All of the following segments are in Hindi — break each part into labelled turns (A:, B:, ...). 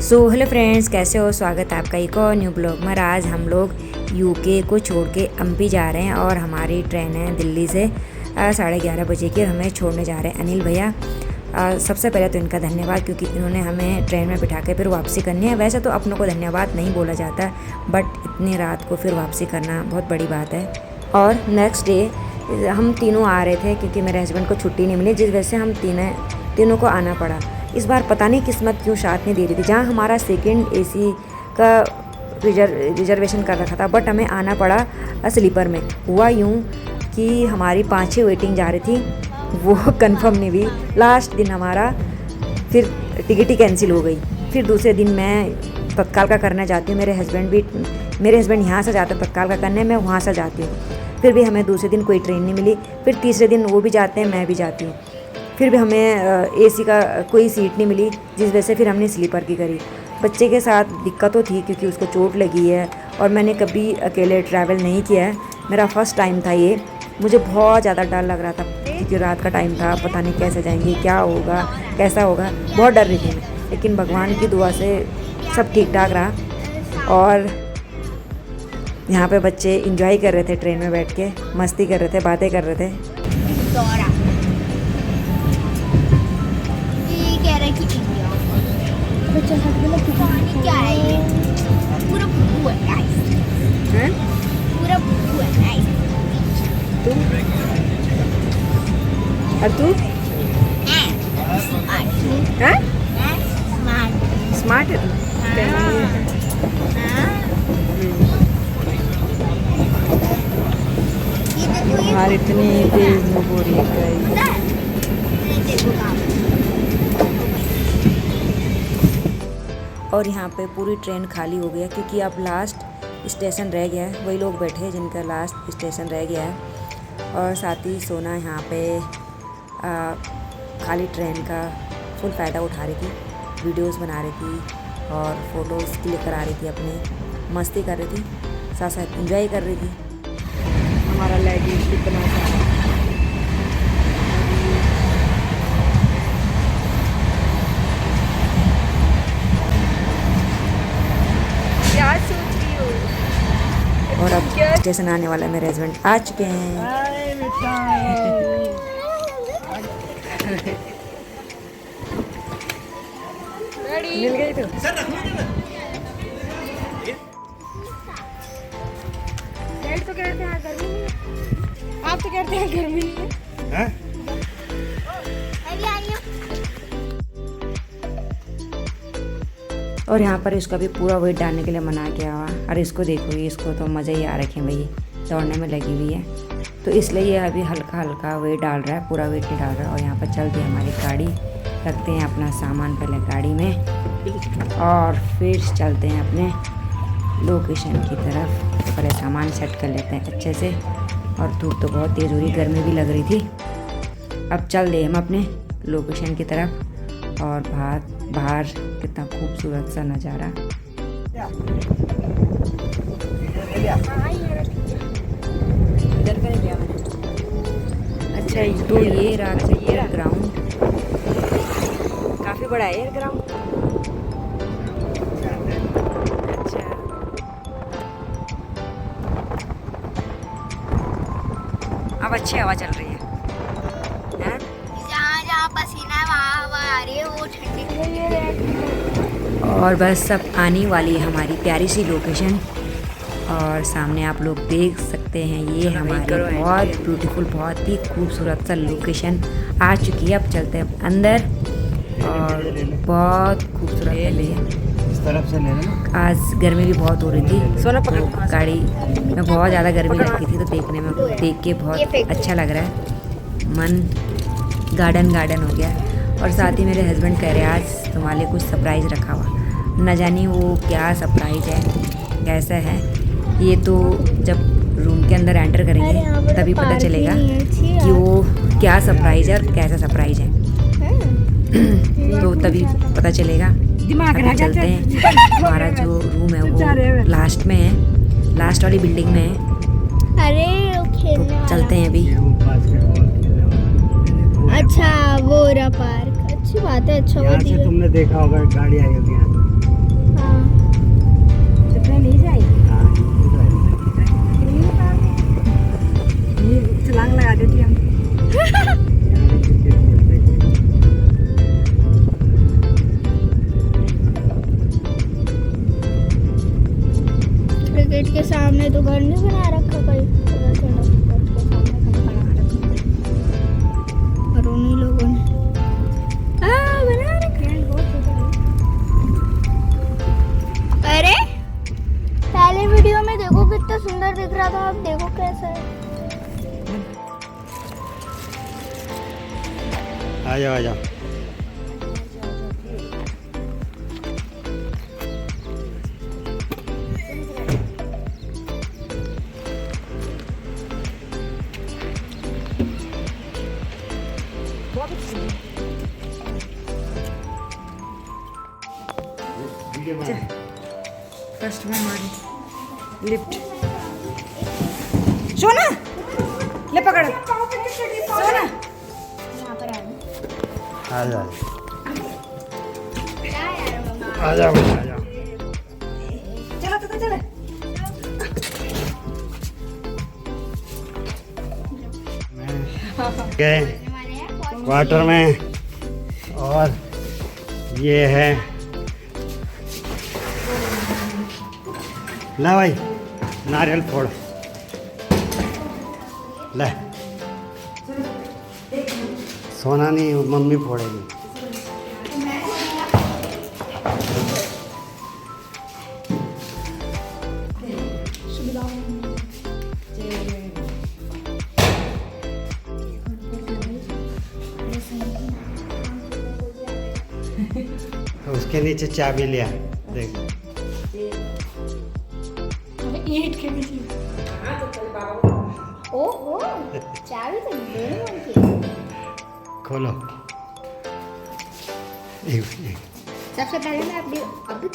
A: सो हेलो फ्रेंड्स, कैसे हो। स्वागत है आपका एक और न्यू ब्लॉग में। आज हम लोग यूके को छोड़ के एमपी जा रहे हैं और हमारी ट्रेन है दिल्ली से 11:30 बजे की और हमें छोड़ने जा रहे हैं अनिल भैया। सबसे पहले तो इनका धन्यवाद, क्योंकि इन्होंने हमें ट्रेन में बिठा के फिर वापसी करनी है। वैसे तो अपनों को धन्यवाद नहीं बोला जाता, बट इतनी रात को फिर वापसी करना बहुत बड़ी बात है। और नेक्स्ट डे हम तीनों आ रहे थे, क्योंकि मेरे हस्बैंड को छुट्टी नहीं मिली, जिस वजह से हम तीनों को आना पड़ा। इस बार पता नहीं किस्मत क्यों साथ नहीं दे रही थी। जहाँ हमारा सेकंड एसी का रिजर्वेशन कर रखा था, बट हमें आना पड़ा स्लीपर में। हुआ यूँ कि हमारी 5-6 वेटिंग जा रही थी, वो कंफर्म नहीं हुई। लास्ट दिन हमारा फिर टिकट ही कैंसिल हो गई। फिर दूसरे दिन मैं तत्काल का करना चाहती हूँ, मेरे हस्बैंड यहाँ से जाते हैं तत्काल का करने, मैं वहाँ से जाती हूँ। फिर भी हमें दूसरे दिन कोई ट्रेन नहीं मिली। फिर तीसरे दिन वो भी जाते हैं, मैं भी जाती हूँ। फिर भी हमें एसी का कोई सीट नहीं मिली, जिस वजह से फिर हमने स्लीपर की करी। बच्चे के साथ दिक्कत तो थी, क्योंकि उसको चोट लगी है और मैंने कभी अकेले ट्रैवल नहीं किया है, मेरा फर्स्ट टाइम था ये। मुझे बहुत ज़्यादा डर लग रहा था, क्योंकि रात का टाइम था, पता नहीं कैसे जाएंगे, क्या होगा, कैसा होगा, बहुत डर रही थी मैं। लेकिन भगवान की दुआ से सब ठीक ठाक रहा। और यहाँ पे बच्चे इंजॉय कर रहे थे, ट्रेन में बैठ के मस्ती कर रहे थे, बातें कर रहे थे।
B: क्या है ये? पूरा भूखू है गाइस।
A: हैं?
B: पूरा भूखू है गाइस।
A: तुम और तू स्मार्ट है तुम्हारी इतनी तेज मूव हो रही है। और यहाँ पे पूरी ट्रेन खाली हो गया, क्योंकि अब लास्ट स्टेशन रह गया है। वही लोग बैठे हैं जिनका लास्ट स्टेशन रह गया है। और साथ ही सोना यहाँ पे खाली ट्रेन का फुल फ़ायदा उठा रही थी, वीडियोस बना रही थी और फ़ोटोज़ क्लिक करा रही थी, अपनी मस्ती कर रही थी, साथ साथ इंजॉय कर रही थी। हमारा लगेज कितना सारा और अब स्टेशन आने वाला है। मेरे हस्बैंड आ चुके हैं। मिल गई तो
B: तो कहते हैं गर्मी नहीं है। आप तो कहते हैं गर्मी नहीं है।
A: और यहाँ पर इसका भी पूरा वेट डालने के लिए मना किया हुआ। और इसको देखो, इसको तो मज़ा ही आ रखे भाई, दौड़ने में लगी हुई है, तो इसलिए ये अभी हल्का हल्का वेट डाल रहा है, पूरा वेट नहीं डाल रहा है। और यहाँ पर चलती है हमारी गाड़ी, रखते हैं अपना सामान पहले गाड़ी में और फिर चलते हैं अपने लोकेशन की तरफ। पहले सामान सेट कर लेते हैं अच्छे से। और धूप तो बहुत तेज़ हो रही, गर्मी भी लग रही थी। अब चल रहे हम अपने लोकेशन की तरफ। और बाहर कितना खूबसूरत सा नज़ारा। इधर का क्या है? अच्छा, तो ये एयर ग्राउंड काफ़ी बड़ा है, एयर ग्राउंड। अच्छा, अब अच्छी हवा चल रही है। और बस सब आने वाली है हमारी प्यारी सी लोकेशन। और सामने आप लोग देख सकते हैं, ये हमारी बहुत ब्यूटीफुल, बहुत ही खूबसूरत सा लोकेशन आ चुकी है। अब चलते हैं अंदर और बहुत खूबसूरत है।
C: इस तरफ से ले लेना।
A: आज गर्मी भी बहुत हो रही थी, तो गाड़ी में बहुत ज़्यादा गर्मी लगती थी, तो देख के बहुत अच्छा लग रहा है। मन गार्डन हो गया। और साथ ही मेरे हस्बैंड कह रहे हैं आज तुम्हारे लिए कुछ सरप्राइज़ रखा हुआ। न जानी वो क्या सरप्राइज़ है, कैसा है, ये तो जब रूम के अंदर एंटर करेंगे तभी पता चलेगा कि वो क्या सरप्राइज़ है और कैसा सरप्राइज़ है। तो तभी पता चलेगा। अभी चलते हैं, हमारा जो रूम है वो लास्ट में है, लास्ट वाली बिल्डिंग में है।
B: अरे
A: तो चलते हैं अभी।
B: अच्छा, वो रहा पार्क। अच्छी बात है। अच्छा,
C: यहाँ से तुमने देखा होगा गाड़ी आई होगी यहाँ।
B: मैं नहीं जाई
C: हाँ
B: ये छलांग लगा देती हम
D: गेट के सामने तो घर नहीं बना रखा कोई थोड़ा थोड़ा गेट के सामने घर बना रखा और उन्हीं लोगों ने बना रखा है बहुत छोटा है। अरे पहले वीडियो में देखो कितना सुंदर दिख रहा था अब देखो कैसा है।
C: आ जाओ आ जाओ।
A: फर्स्ट में हमारी लिफ्ट सोना ले पकड़ सोना
D: यहाँ पर
C: आ जाओ आ जाओ आ जाओ।
A: चलो तो चले
C: गए क्वार्टर में और ये है ला भाई नारियल फोड़ ले सोना नहीं मम्मी फोड़ेगी। उसके नीचे चाबी लिया देख
D: ईंट के नीचे ओहो चाबी तो दोनों उनकी
C: खोलो
D: सबसे पहले मैं अपनी अभी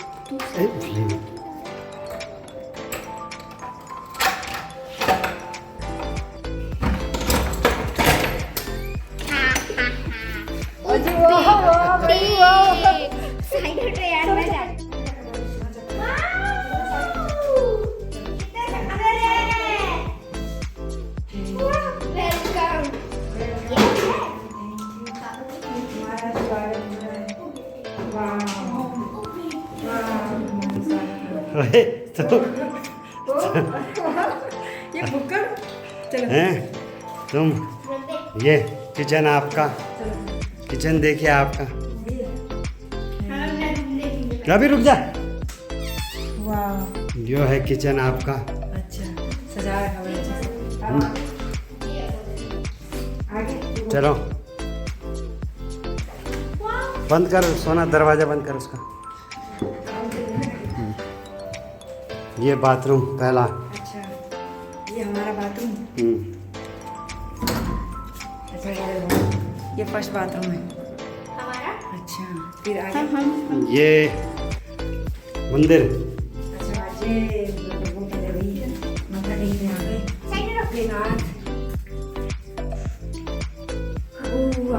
C: तो
A: ये बुकर चलो
C: हैं तुम ये किचन आपका किचन देखिए आपका अभी रुक जा।
A: वाह
C: जो है किचन आपका
A: अच्छा सजा रखा बड़ा अच्छे से आगे
C: चलो बंद कर सोना दरवाजा बंद कर उसका। ये बाथरूम पहला
A: अच्छा ये हमारा बाथरूम अच्छा ये फर्स्ट बाथरूम है
D: हमारा
A: अच्छा फिर आगे
C: ये मंदिर
A: अच्छा आज ये लोगों के लिए वही मंदिर नहीं है यहाँ पे नाथ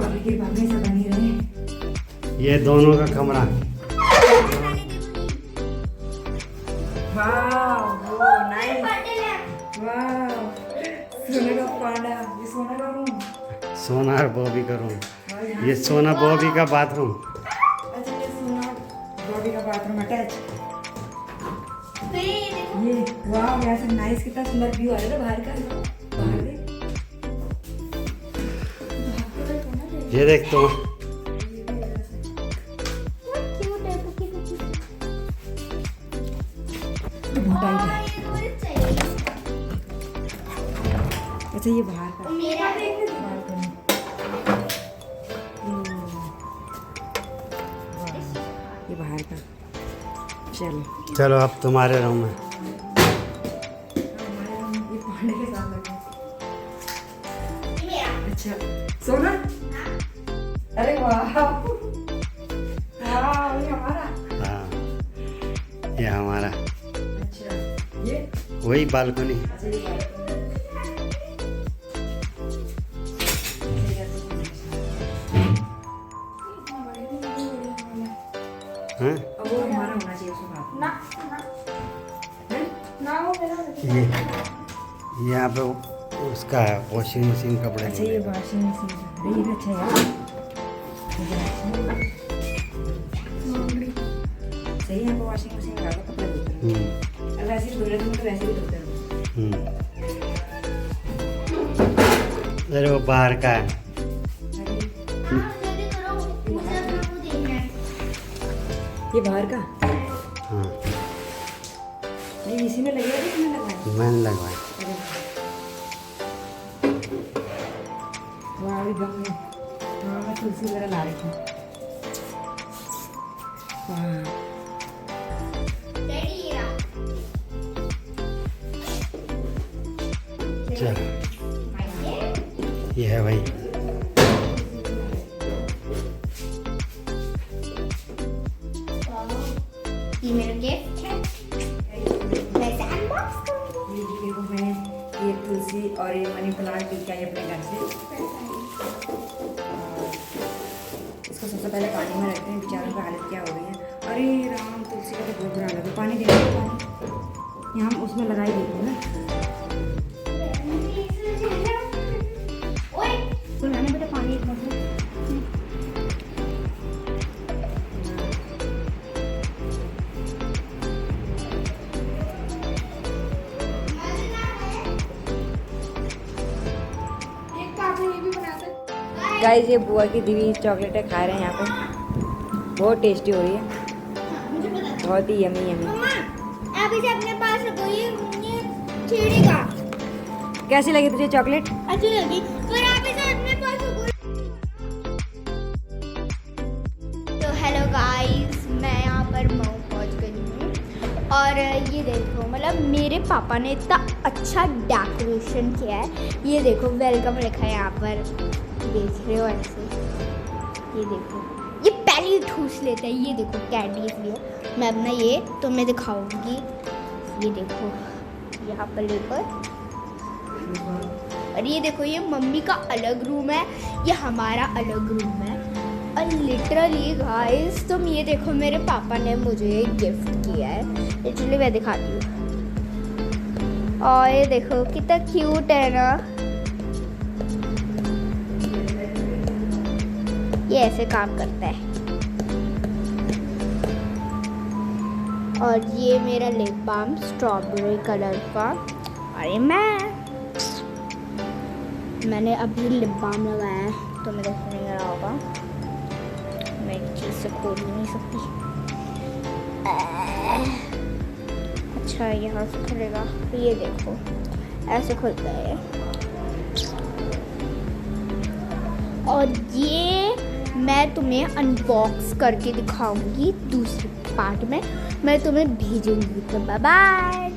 A: आगे के भागे से बनी रहे।
C: ये दोनों का कमरा
A: वाह नाइस वाह सोने का पांडा ये सोने का रूम
C: सोना और बॉबी का रूम ये सोना बॉबी का बाथरूम
A: अच्छा ये सोना बॉबी का बाथरूम अटैच ये वाह यार से नाइस कितना सुंदर व्यू आ रहा है बाहर का बाहर देख
C: ये देख तो
A: अच्छा ये बाहर का ये बाहर का चलो
C: चलो अब तुम्हारे रूम में
A: ये पांडे के साथ लगे अच्छा सोना अरे वाह वाह ये हमारा
C: हाँ ये हमारा
A: अच्छा ये
C: वही बालकनी
A: अच्छा ये
C: हाँ
A: अब वो हमारा होना चाहिए उसके बाद
D: ना
B: ना हो मेरा
C: ये यहाँ पे उसका है वॉशिंग मशीन कपड़े
A: अच्छा ये
C: धोने का।
A: वॉशिंग मशीन ये भी अच्छा है यार। सही है, वो वॉशिंग मशीन लगा दो कपड़े धोते रहो। अब वैसे ही धो रहे तुम तो वैसे ही धोते रहो।
C: अरे वो बाहर का है।
A: ये बाहर का
C: हाँ
A: नहीं इसी में लगेगा कि इसमें लगवाएं?
C: मैंने लगवाया।
A: अरे वाह अभी गम में हाँ मैं तुलसी वगैरह ला रही हूँ। वाह
C: चल ये है भाई।
D: ये मेरा गिफ्ट है। वैसे अनबॉक्स करूंगी।
A: ये देखो मैं ये तुलसी और ये मनी प्लांट लेके आई अपने घर से। इसको सबसे पहले पानी में रखते हैं, बेचारों का हालत क्या हो गई है। अरे राम तुलसी का तो बहुत बुरा हालत है। पानी देना है पानी यहाँ हम उसमें लगा ही देते हैं ना।
D: ओए
A: तो मैंने बेटा पानी एक मतलब
B: एक पापा ये भी बनाते हैं।
A: गाइस ये बुआ की दी हुई चॉकलेटें खा रहे हैं यहाँ पे। बहुत टेस्टी हो रही है,
D: मुझे पता।
A: बहुत ही यमी यमी।
D: मम्मा आप इसे अपने पास रखो, ये छेड़ेगा।
A: कैसी लगी तुझे चॉकलेट?
D: अच्छी लगी पर आप इसे अपने पास रखो। तो हेलो गाइस, मैं यहाँ पर मऊ पहुँच गई हूँ और ये देखो मतलब मेरे पापा ने इतना अच्छा डेकोरेशन किया है। ये देखो वेलकम लिखा है यहाँ पर, देख रहे हो ऐसे। ये देखो ये पहले ठूस लेते हैं। ये देखो कैंडी इसलिए मैं अपना ये तुम्हें दिखाऊंगी। ये देखो यहाँ पर लेकर, और ये देखो ये मम्मी का अलग रूम है, ये हमारा अलग रूम है। और लिटरली गाइस तुम ये देखो मेरे पापा ने मुझे गिफ्ट किया है। लिटरली मैं दिखाती हूँ। और ये देखो कितना क्यूट है ना। ये ऐसे काम करता है। और ये मेरा लिप बाम स्ट्रॉबेरी कलर का। अरे मैंने अभी लिप बाम लगाया है तो मेरे को नहीं लगा होगा। मैं एक चीज़ से खोल नहीं सकती। अच्छा यहाँ से खुलेगा। ये देखो ऐसे खुलता है। और ये मैं तुम्हें अनबॉक्स करके दिखाऊंगी दूसरे पार्ट में। मैं तुम्हें भेजूंगी। तो बाय बाय।